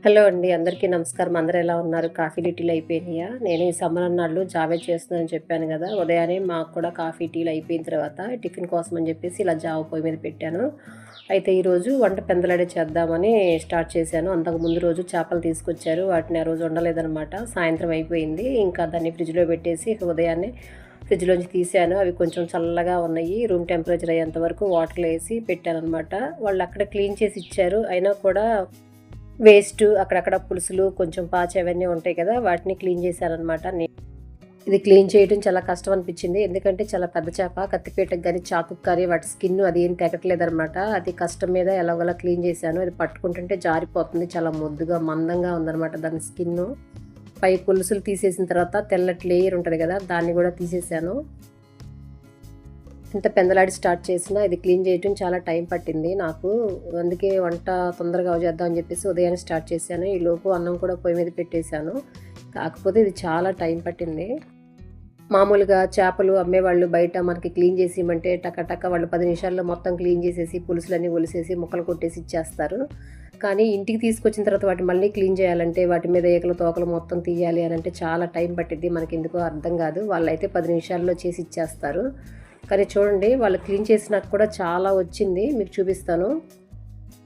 Hello అండి. అందరికీ నమస్కారం. అందరూ ఎలా ఉన్నారు? కాఫీలు, టీలు అయిపోయినాయా? నేను ఈ సమ్మర్ అన్నాళ్ళు జావే చేస్తున్నానని చెప్పాను గదా! ఉదయాన్నే మాకు కూడా కాఫీ, టీలు అయిపోయిన తర్వాత టిఫిన్ కోసం అని జెప్పేసి ఇలా జావ పొయ్యి మీద పెట్టాను. అయితే ఈరోజు వంట పెందలాడే చేద్దామని స్టార్ట్ చేశాను. అంతకు ముందు రోజు చేపలు తీసుకొచ్చారు. వాటిని ఆ రోజు వండలేదనమాట. సాయంత్రం అయిపోయింది. ఇంకా దాన్ని ఫ్రిడ్జ్‌లో పెట్టేసి ఇక ఉదయాన్నే ఫ్రిడ్జ్‌లోంచి తీశాను. అవి కొంచెం చల్లగా ఉన్నాయి. రూమ్ టెంపరేచర్ అయ్యేంత వరకు వాటర్‌లో ఏసి పెట్టాననమాట. వాళ్ళు అక్కడే క్లీన్ చేసి ఇచ్చారు. అయినా కూడా వేస్టు అక్కడక్కడ పులుసులు, కొంచెం పాచు అవన్నీ ఉంటాయి కదా! వాటిని క్లీన్ చేశాననమాట. ఇది క్లీన్ చేయడం చాలా కష్టం అనిపిచ్చింది. ఎందుకంటే చాలా పెద్ద చేప. కత్తిపీటకి గాని, చాకుకి కానీ వాటి స్కిన్ అది ఏం తెగట్లేదనమాట. అది కష్టం మీద ఎలాగోలా క్లీన్ చేశాను. అది పట్టుకుంటుంటే జారిపోతుంది. చాలా మొద్దుగా, మందంగా ఉందనమాట దాని స్కిన్ను. పై పులుసులు తీసేసిన తర్వాత తెల్లటి లేయర్ ఉంటది కదా! దాన్ని గూడా తీసేశాను. ఎంత పెందలాడి స్టార్ట్ చేసినా ఇది క్లీన్ చేయటం చాలా టైం పట్టింది నాకు. అందుకే వంట తొందరగా అవజేద్దాం అని చెప్పేసి ఉదయాన్నే స్టార్ట్ చేశాను. ఈలోపు అన్నం కూడా పొయ్యి మీద పెట్టేశాను. కాకపోతే ఇది చాలా టైం పట్టింది. మామూలుగా చేపలు అమ్మేవాళ్ళు బయట మనకి క్లీన్ చేసి ఇమ్మంటే టక వాళ్ళు 10 నిమిషాల్లో మొత్తం క్లీన్ చేసేసి పులుసులన్నీ ఒలిసేసి ముక్కలు కొట్టేసి ఇచ్చేస్తారు. కానీ ఇంటికి తీసుకొచ్చిన తర్వాత వాటిని మళ్ళీ క్లీన్ చేయాలంటే వాటి మీద ఈకలు, తోకలు మొత్తం తీయాలి అనంటే చాలా టైం పట్టిద్ది. మనకెందుకో అర్థం కాదు. వాళ్ళైతే 10 నిమిషాల్లో చేసి ఇచ్చేస్తారు. కానీ చూడండి వాళ్ళు క్లీన్ చేసినాక కూడా చాలా వచ్చింది. మీకు చూపిస్తాను.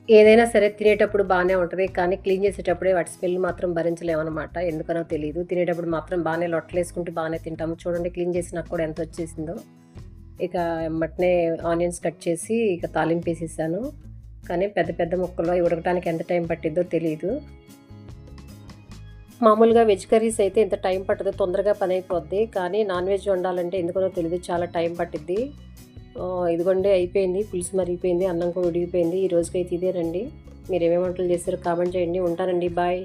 ఏదైనా సరే తినేటప్పుడు బానే ఉంటది. కానీ క్లీన్ చేసేటప్పుడే వాటి స్మెల్ మాత్రం భరించలేమనమాట. ఎందుకనో తెలీదు. తినేటప్పుడు మాత్రం బానే లొట్టలేసుకుంటూ బానే తింటాము. చూడండి క్లీన్ చేసినాక కూడా ఎంతొచ్చేసిందో. ఇక ఎమ్మటనే ఆనియన్స్ కట్ చేసి ఇక తాలింపేసేసాను. కానీ పెద్ద పెద్ద ముక్కలు అవి ఉడకటానికి ఎంత టైం పట్టిద్దో తెలీదు. మామూలుగా వెజ్ కర్రీస్ అయితే ఇంత టైం పట్టదు. తొందరగా పనైపోద్ది. కానీ నాన్ వెజ్ వండాలంటే ఎందుకనో తెలీదు చాలా టైం పట్టిద్ది. ఇదిగోండి అయిపోయింది. పులుసు మరిగిపోయింది. అన్నం కూడా ఉడికిపోయింది. ఈ రోజుకైతే ఇదేనండి. మీరేమేమి వంటలు చేశారో కామెంట్ చేయండి. ఉంటానండి. బాయ్.